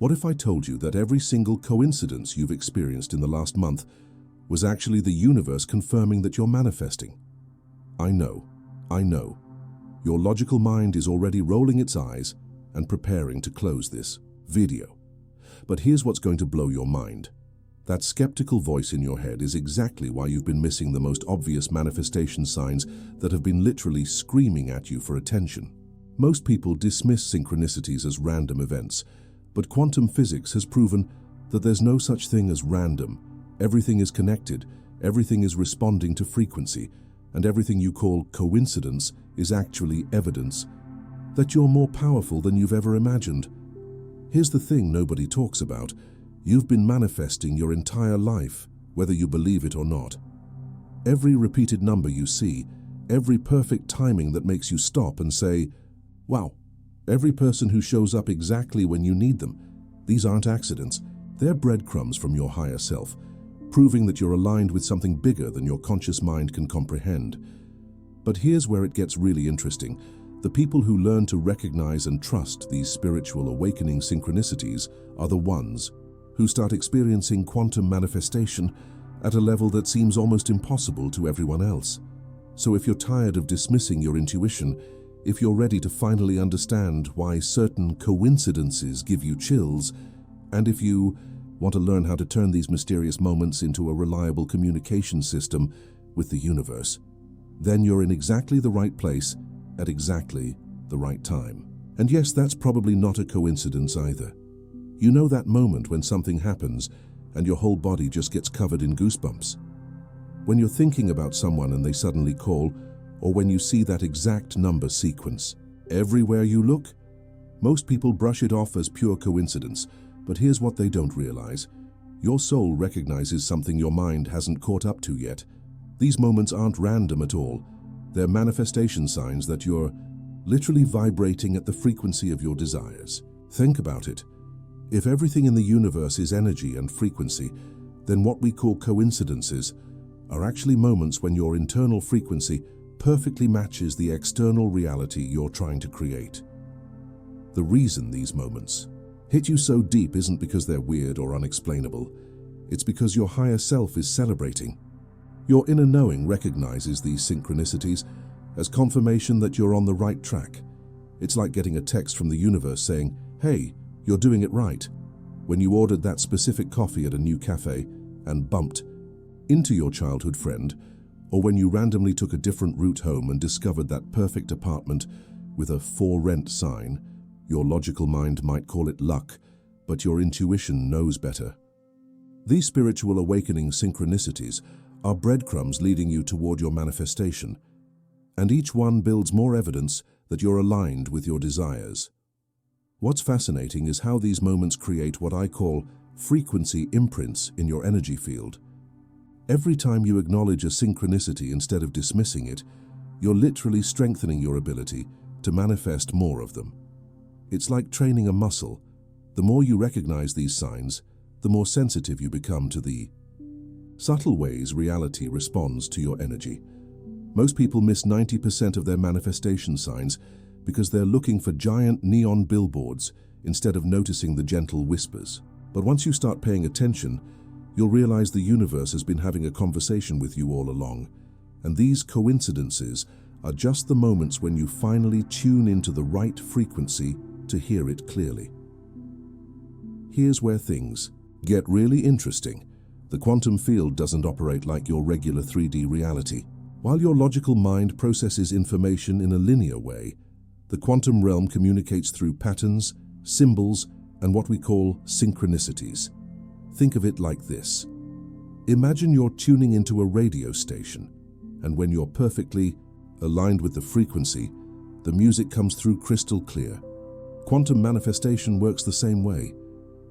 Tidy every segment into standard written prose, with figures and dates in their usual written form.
What if I told you that every single coincidence you've experienced in the last month was actually the universe confirming that you're manifesting? I know. Your logical mind is already rolling its eyes and preparing to close this video. But here's what's going to blow your mind. That skeptical voice in your head is exactly why you've been missing the most obvious manifestation signs that have been literally screaming at you for attention. Most people dismiss synchronicities as random events, but quantum physics has proven that there's no such thing as random. Everything is connected, everything is responding to frequency, and everything you call coincidence is actually evidence that you're more powerful than you've ever imagined. Here's the thing nobody talks about. You've been manifesting your entire life, whether you believe it or not. Every repeated number you see, every perfect timing that makes you stop and say, wow, every person who shows up exactly when you need them, these aren't accidents. They're breadcrumbs from your higher self, proving that you're aligned with something bigger than your conscious mind can comprehend. But here's where it gets really interesting. The people who learn to recognize and trust these spiritual awakening synchronicities are the ones who start experiencing quantum manifestation at a level that seems almost impossible to everyone else. So if you're tired of dismissing your intuition, if you're ready to finally understand why certain coincidences give you chills, and if you want to learn how to turn these mysterious moments into a reliable communication system with the universe, then you're in exactly the right place at exactly the right time. And yes, that's probably not a coincidence either. You know that moment when something happens and your whole body just gets covered in goosebumps? When you're thinking about someone and they suddenly call, or when you see that exact number sequence everywhere you look? Most people brush it off as pure coincidence, but here's what they don't realize. Your soul recognizes something your mind hasn't caught up to yet. These moments aren't random at all. They're manifestation signs that you're literally vibrating at the frequency of your desires. Think about it. If everything in the universe is energy and frequency, then what we call coincidences are actually moments when your internal frequency perfectly matches the external reality you're trying to create. The reason these moments hit you so deep isn't because they're weird or unexplainable. It's because your higher self is celebrating. Your inner knowing recognizes these synchronicities as confirmation that you're on the right track. It's like getting a text from the universe saying, hey, you're doing it right. When you ordered that specific coffee at a new cafe and bumped into your childhood friend, or when you randomly took a different route home and discovered that perfect apartment with a for rent sign. Your logical mind might call it luck, but your intuition knows better. These spiritual awakening synchronicities are breadcrumbs leading you toward your manifestation, and each one builds more evidence that you're aligned with your desires. What's fascinating is how these moments create what I call frequency imprints in your energy field. Every time you acknowledge a synchronicity instead of dismissing it, you're literally strengthening your ability to manifest more of them. It's like training a muscle. The more you recognize these signs, the more sensitive you become to the subtle ways reality responds to your energy. Most people miss 90% of their manifestation signs because they're looking for giant neon billboards instead of noticing the gentle whispers. But once you start paying attention, you'll realize the universe has been having a conversation with you all along, and these coincidences are just the moments when you finally tune into the right frequency to hear it clearly. Here's where things get really interesting. The quantum field doesn't operate like your regular 3D reality. While your logical mind processes information in a linear way, the quantum realm communicates through patterns, symbols, and what we call synchronicities. Think of it like this. Imagine you're tuning into a radio station, and when you're perfectly aligned with the frequency, the music comes through crystal clear. Quantum manifestation works the same way.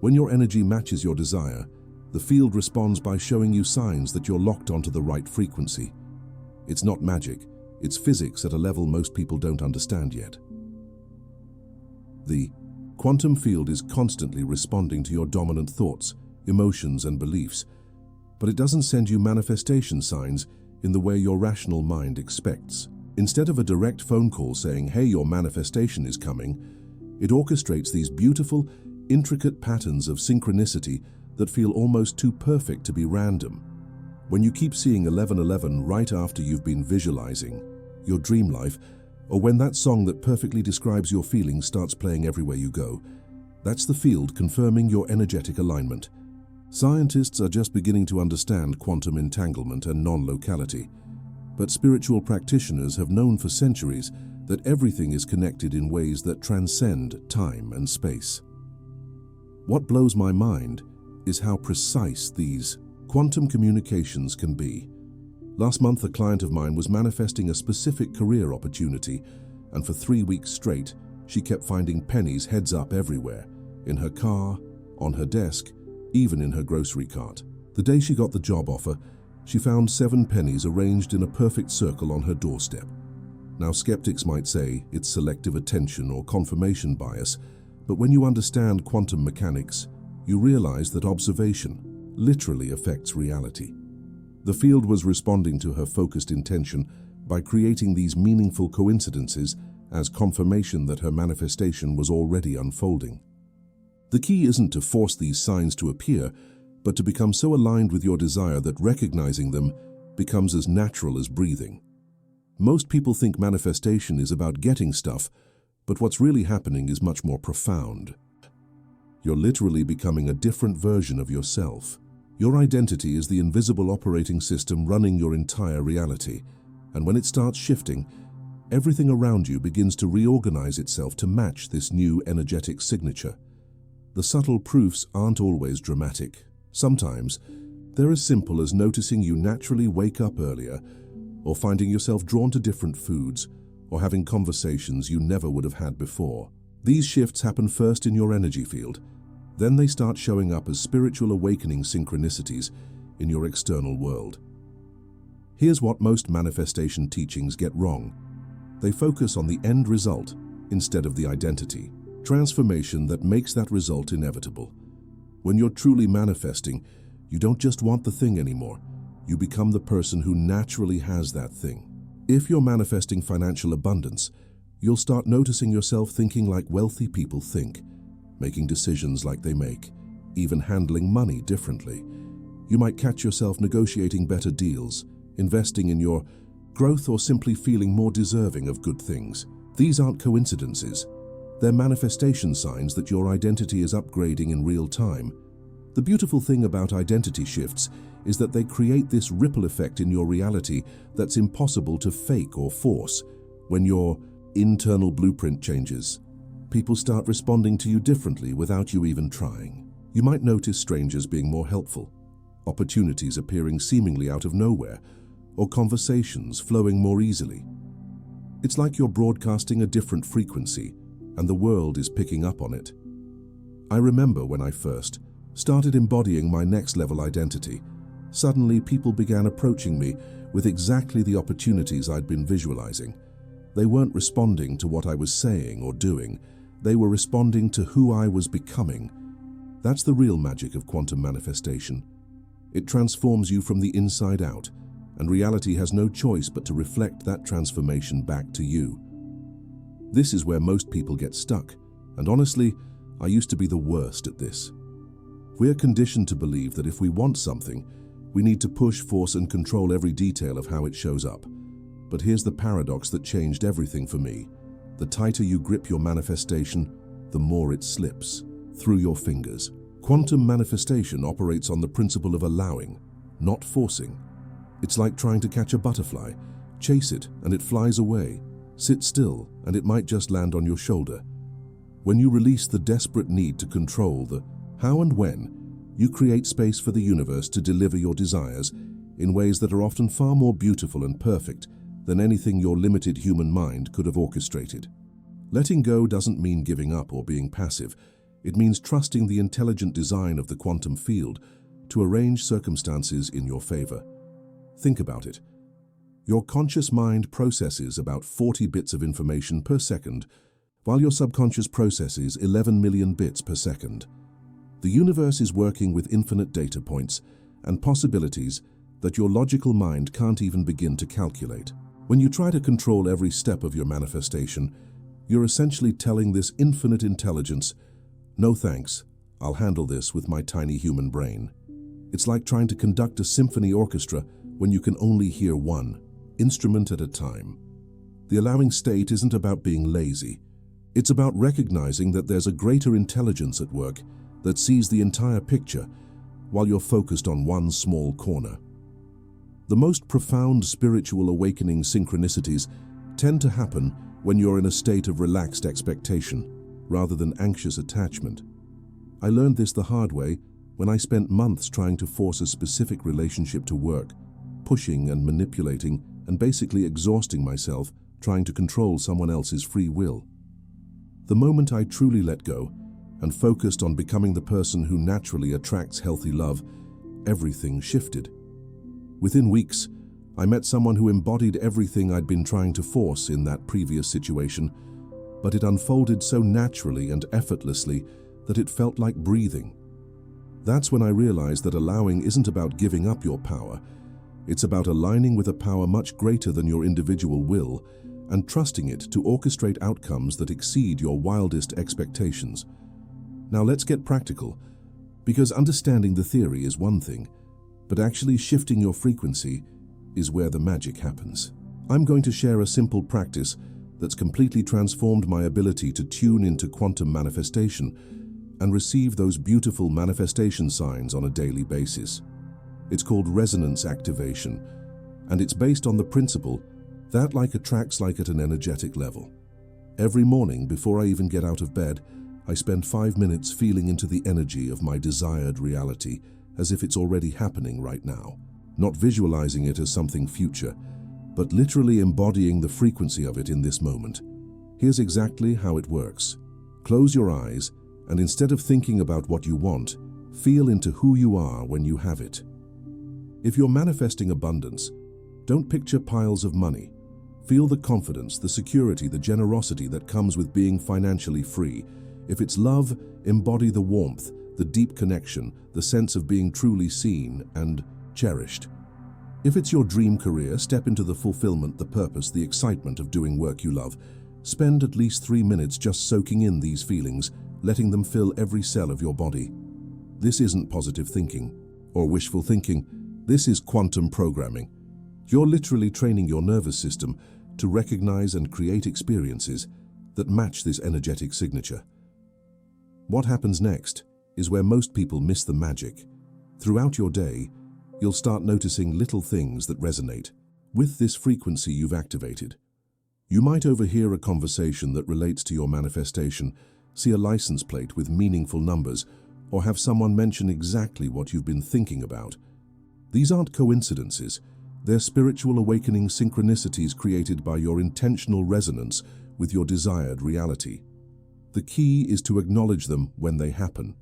When your energy matches your desire, the field responds by showing you signs that you're locked onto the right frequency. It's not magic, it's physics at a level most people don't understand yet. The quantum field is constantly responding to your dominant thoughts, emotions, and beliefs, but it doesn't send you manifestation signs in the way your rational mind expects. Instead of a direct phone call saying, hey, your manifestation is coming, it orchestrates these beautiful, intricate patterns of synchronicity that feel almost too perfect to be random. When you keep seeing 1111 right after you've been visualizing your dream life, or when that song that perfectly describes your feelings starts playing everywhere you go, that's the field confirming your energetic alignment. Scientists are just beginning to understand quantum entanglement and non-locality, but spiritual practitioners have known for centuries that everything is connected in ways that transcend time and space. What blows my mind is how precise these quantum communications can be. Last month, a client of mine was manifesting a specific career opportunity, and for 3 weeks straight, she kept finding pennies heads up everywhere, in her car, on her desk, even in her grocery cart. The day she got the job offer, she found 7 pennies arranged in a perfect circle on her doorstep. Now, skeptics might say it's selective attention or confirmation bias, but when you understand quantum mechanics, you realize that observation literally affects reality. The field was responding to her focused intention by creating these meaningful coincidences as confirmation that her manifestation was already unfolding. The key isn't to force these signs to appear, but to become so aligned with your desire that recognizing them becomes as natural as breathing. Most people think manifestation is about getting stuff, but what's really happening is much more profound. You're literally becoming a different version of yourself. Your identity is the invisible operating system running your entire reality, and when it starts shifting, everything around you begins to reorganize itself to match this new energetic signature. The subtle proofs aren't always dramatic. Sometimes, they're as simple as noticing you naturally wake up earlier, or finding yourself drawn to different foods, or having conversations you never would have had before. These shifts happen first in your energy field, then they start showing up as spiritual awakening synchronicities in your external world. Here's what most manifestation teachings get wrong. They focus on the end result instead of the identity. Transformation that makes that result inevitable. When you're truly manifesting, you don't just want the thing anymore. You become the person who naturally has that thing. If you're manifesting financial abundance, you'll start noticing yourself thinking like wealthy people think, making decisions like they make, even handling money differently. You might catch yourself negotiating better deals, investing in your growth, or simply feeling more deserving of good things. These aren't coincidences. They're manifestation signs that your identity is upgrading in real time. The beautiful thing about identity shifts is that they create this ripple effect in your reality that's impossible to fake or force. When your internal blueprint changes, people start responding to you differently without you even trying. You might notice strangers being more helpful, opportunities appearing seemingly out of nowhere, or conversations flowing more easily. It's like you're broadcasting a different frequency, and the world is picking up on it. I remember when I first started embodying my next-level identity, suddenly people began approaching me with exactly the opportunities I'd been visualizing. They weren't responding to what I was saying or doing. They were responding to who I was becoming. That's the real magic of quantum manifestation. It transforms you from the inside out, and reality has no choice but to reflect that transformation back to you. This is where most people get stuck, and honestly, I used to be the worst at this. We're conditioned to believe that if we want something, we need to push, force, and control every detail of how it shows up. But here's the paradox that changed everything for me. The tighter you grip your manifestation, the more it slips through your fingers. Quantum manifestation operates on the principle of allowing, not forcing. It's like trying to catch a butterfly. Chase it and it flies away. Sit still and it might just land on your shoulder. When you release the desperate need to control the how and when, you create space for the universe to deliver your desires in ways that are often far more beautiful and perfect than anything your limited human mind could have orchestrated. Letting go doesn't mean giving up or being passive. It means trusting the intelligent design of the quantum field to arrange circumstances in your favor. Think about it. Your conscious mind processes about 40 bits of information per second, while your subconscious processes 11 million bits per second. The universe is working with infinite data points and possibilities that your logical mind can't even begin to calculate. When you try to control every step of your manifestation, you're essentially telling this infinite intelligence, No thanks, I'll handle this with my tiny human brain. It's like trying to conduct a symphony orchestra when you can only hear one instrument at a time. The allowing state isn't about being lazy. It's about recognizing that there's a greater intelligence at work that sees the entire picture while you're focused on one small corner. The most profound spiritual awakening synchronicities tend to happen when you're in a state of relaxed expectation rather than anxious attachment. I learned this the hard way when I spent months trying to force a specific relationship to work, pushing and manipulating and basically exhausting myself trying to control someone else's free will. The moment I truly let go and focused on becoming the person who naturally attracts healthy love, everything shifted. Within weeks, I met someone who embodied everything I'd been trying to force in that previous situation, but it unfolded so naturally and effortlessly that it felt like breathing. That's when I realized that allowing isn't about giving up your power. It's about aligning with a power much greater than your individual will and trusting it to orchestrate outcomes that exceed your wildest expectations. Now let's get practical, because understanding the theory is one thing, but actually shifting your frequency is where the magic happens. I'm going to share a simple practice that's completely transformed my ability to tune into quantum manifestation and receive those beautiful manifestation signs on a daily basis. It's called resonance activation, and it's based on the principle that like attracts like at an energetic level. Every morning, before I even get out of bed, I spend 5 minutes feeling into the energy of my desired reality as if it's already happening right now. Not visualizing it as something future, but literally embodying the frequency of it in this moment. Here's exactly how it works. Close your eyes, and instead of thinking about what you want, feel into who you are when you have it. If you're manifesting abundance, don't picture piles of money. Feel the confidence, the security, the generosity that comes with being financially free. If it's love, embody the warmth, the deep connection, the sense of being truly seen and cherished. If it's your dream career, step into the fulfillment, the purpose, the excitement of doing work you love. Spend at least 3 minutes just soaking in these feelings, letting them fill every cell of your body. This isn't positive thinking or wishful thinking. This is quantum programming. You're literally training your nervous system to recognize and create experiences that match this energetic signature. What happens next is where most people miss the magic. Throughout your day, you'll start noticing little things that resonate with this frequency you've activated. You might overhear a conversation that relates to your manifestation, see a license plate with meaningful numbers, or have someone mention exactly what you've been thinking about. These aren't coincidences. They're spiritual awakening synchronicities created by your intentional resonance with your desired reality. The key is to acknowledge them when they happen.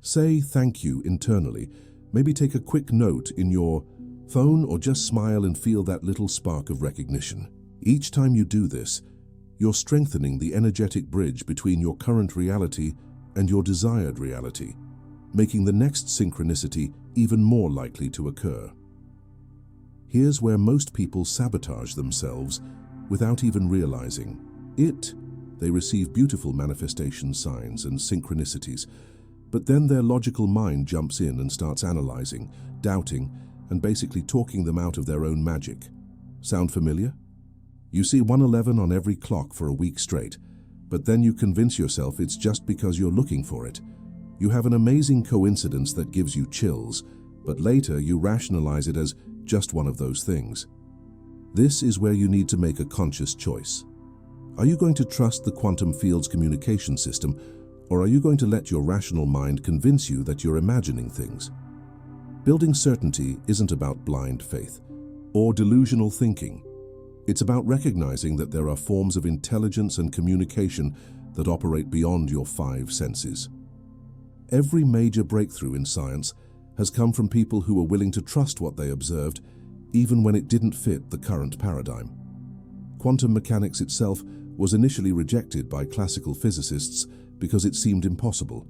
Say thank you internally. Maybe take a quick note in your phone or just smile and feel that little spark of recognition. Each time you do this, you're strengthening the energetic bridge between your current reality and your desired reality, making the next synchronicity even more likely to occur. Here's where most people sabotage themselves without even realizing it. They receive beautiful manifestation signs and synchronicities, but then their logical mind jumps in and starts analyzing, doubting, and basically talking them out of their own magic. Sound familiar? You see 111 on every clock for a week straight, but then you convince yourself it's just because you're looking for it. You have an amazing coincidence that gives you chills, but later you rationalize it as just one of those things. This is where you need to make a conscious choice. Are you going to trust the quantum field's communication system, or are you going to let your rational mind convince you that you're imagining things? Building certainty isn't about blind faith or delusional thinking. It's about recognizing that there are forms of intelligence and communication that operate beyond your 5 senses. Every major breakthrough in science has come from people who were willing to trust what they observed, even when it didn't fit the current paradigm. Quantum mechanics itself was initially rejected by classical physicists because it seemed impossible,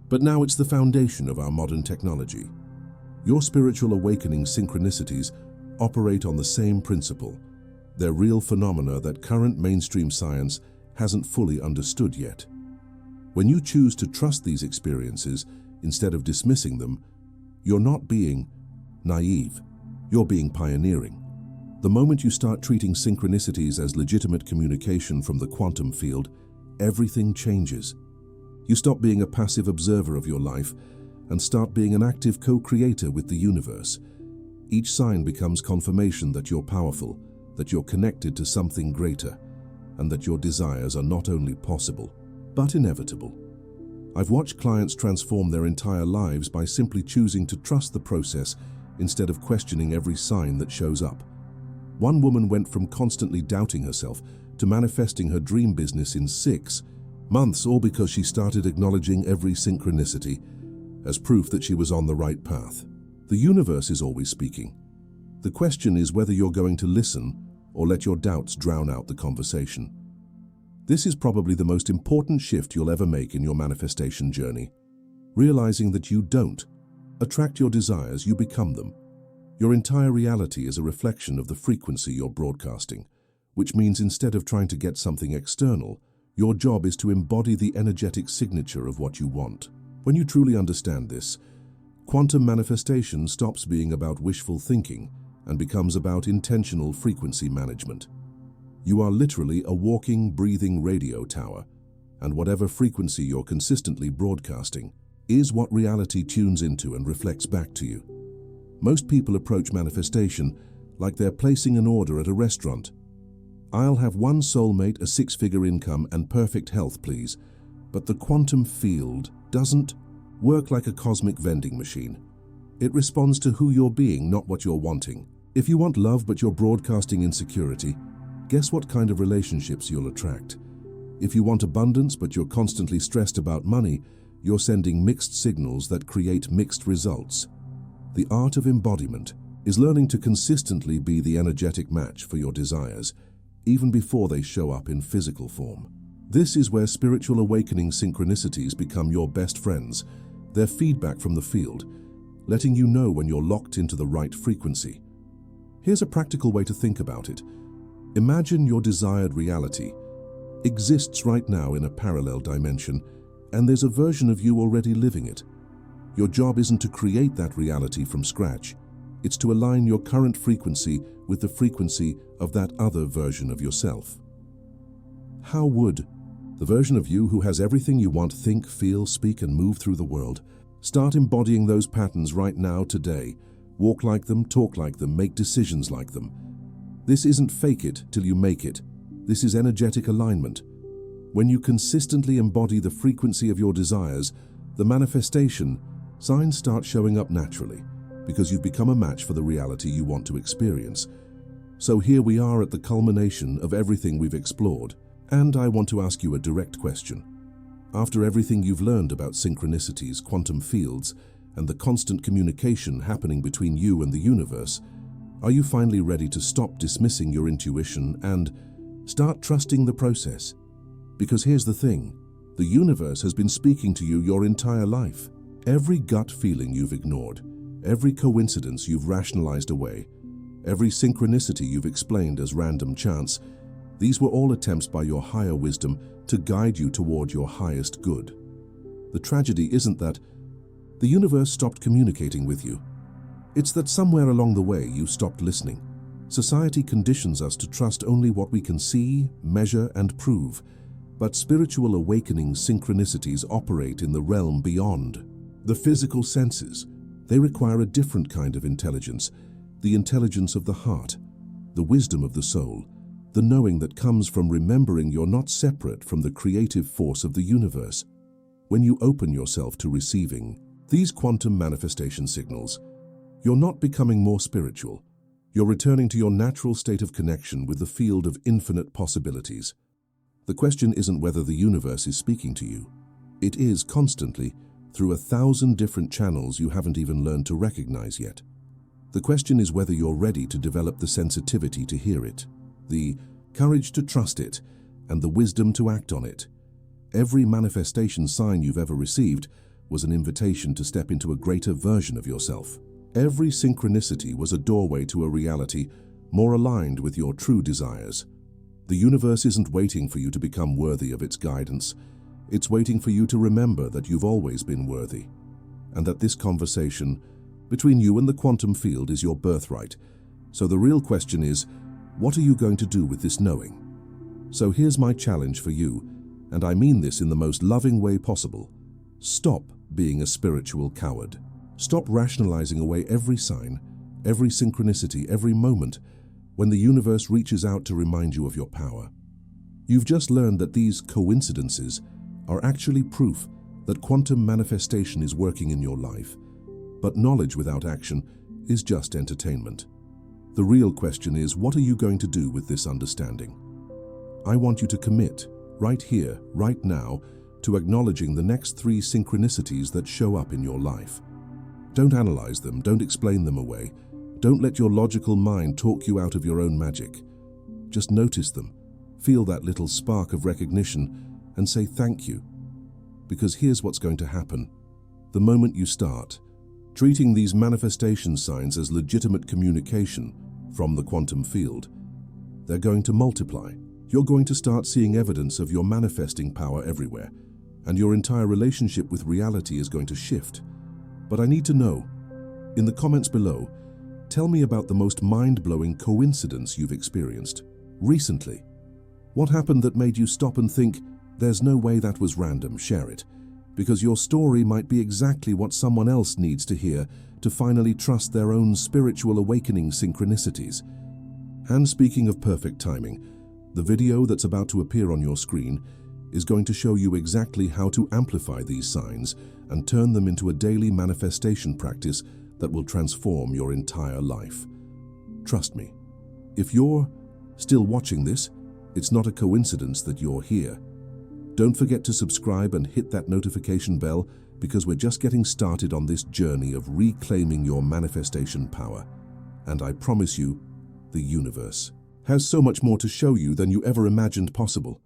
but now it's the foundation of our modern technology. Your spiritual awakening synchronicities operate on the same principle. They're real phenomena that current mainstream science hasn't fully understood yet. When you choose to trust these experiences instead of dismissing them, you're not being naive, you're being pioneering. The moment you start treating synchronicities as legitimate communication from the quantum field, everything changes. You stop being a passive observer of your life and start being an active co-creator with the universe. Each sign becomes confirmation that you're powerful, that you're connected to something greater, and that your desires are not only possible, but inevitable. I've watched clients transform their entire lives by simply choosing to trust the process instead of questioning every sign that shows up. One woman went from constantly doubting herself to manifesting her dream business in 6 months, all because she started acknowledging every synchronicity as proof that she was on the right path. The universe is always speaking. The question is whether you're going to listen or let your doubts drown out the conversation. This is probably the most important shift you'll ever make in your manifestation journey. Realizing that you don't attract your desires, you become them. Your entire reality is a reflection of the frequency you're broadcasting, which means instead of trying to get something external, your job is to embody the energetic signature of what you want. When you truly understand this, quantum manifestation stops being about wishful thinking and becomes about intentional frequency management. You are literally a walking, breathing radio tower, and whatever frequency you're consistently broadcasting is what reality tunes into and reflects back to you. Most people approach manifestation like they're placing an order at a restaurant. I'll have one soulmate, a 6-figure income, and perfect health, please. But the quantum field doesn't work like a cosmic vending machine. It responds to who you're being, not what you're wanting. If you want love but you're broadcasting insecurity, guess what kind of relationships you'll attract? If you want abundance but you're constantly stressed about money, you're sending mixed signals that create mixed results. The art of embodiment is learning to consistently be the energetic match for your desires, even before they show up in physical form. This is where spiritual awakening synchronicities become your best friends. They're feedback from the field, letting you know when you're locked into the right frequency. Here's a practical way to think about it. Imagine your desired reality exists right now in a parallel dimension, and there's a version of you already living it. Your job isn't to create that reality from scratch. It's to align your current frequency with the frequency of that other version of yourself. How would the version of you who has everything you want think, feel, speak, and move through the world? Start embodying those patterns right now, today. Walk like them, talk like them, make decisions like them. This isn't fake it till you make it. This is energetic alignment. When you consistently embody the frequency of your desires, the manifestation signs start showing up naturally, because you've become a match for the reality you want to experience. So here we are at the culmination of everything we've explored, and I want to ask you a direct question. After everything you've learned about synchronicities, quantum fields, and the constant communication happening between you and the universe, are you finally ready to stop dismissing your intuition and start trusting the process? Because here's the thing, the universe has been speaking to you your entire life. Every gut feeling you've ignored, every coincidence you've rationalized away, every synchronicity you've explained as random chance, these were all attempts by your higher wisdom to guide you toward your highest good. The tragedy isn't that the universe stopped communicating with you. It's that somewhere along the way you stopped listening. Society conditions us to trust only what we can see, measure, and prove. But spiritual awakening synchronicities operate in the realm beyond the physical senses. They require a different kind of intelligence, the intelligence of the heart, the wisdom of the soul, the knowing that comes from remembering you're not separate from the creative force of the universe. When you open yourself to receiving these quantum manifestation signals, you're not becoming more spiritual. You're returning to your natural state of connection with the field of infinite possibilities. The question isn't whether the universe is speaking to you. It is constantly, through 1,000 different channels you haven't even learned to recognize yet. The question is whether you're ready to develop the sensitivity to hear it, the courage to trust it, and the wisdom to act on it. Every manifestation sign you've ever received was an invitation to step into a greater version of yourself. Every synchronicity was a doorway to a reality more aligned with your true desires. The universe isn't waiting for you to become worthy of its guidance. It's waiting for you to remember that you've always been worthy, and that this conversation between you and the quantum field is your birthright. So the real question is, what are you going to do with this knowing? So here's my challenge for you, and I mean this in the most loving way possible. Stop being a spiritual coward. Stop rationalizing away every sign, every synchronicity, every moment when the universe reaches out to remind you of your power. You've just learned that these coincidences are actually proof that quantum manifestation is working in your life. But knowledge without action is just entertainment. The real question is, what are you going to do with this understanding? I want you to commit, right here, right now, to acknowledging the next 3 synchronicities that show up in your life. Don't analyze them, don't explain them away. Don't let your logical mind talk you out of your own magic. Just notice them, feel that little spark of recognition, and say thank you. Because here's what's going to happen. The moment you start treating these manifestation signs as legitimate communication from the quantum field, they're going to multiply. You're going to start seeing evidence of your manifesting power everywhere, and your entire relationship with reality is going to shift. But I need to know, in the comments below, tell me about the most mind-blowing coincidence you've experienced recently. What happened that made you stop and think, there's no way that was random? Share it, because your story might be exactly what someone else needs to hear to finally trust their own spiritual awakening synchronicities. And speaking of perfect timing, the video that's about to appear on your screen is going to show you exactly how to amplify these signs and turn them into a daily manifestation practice that will transform your entire life. Trust me, if you're still watching this, it's not a coincidence that you're here. Don't forget to subscribe and hit that notification bell, because we're just getting started on this journey of reclaiming your manifestation power. And I promise you, the universe has so much more to show you than you ever imagined possible.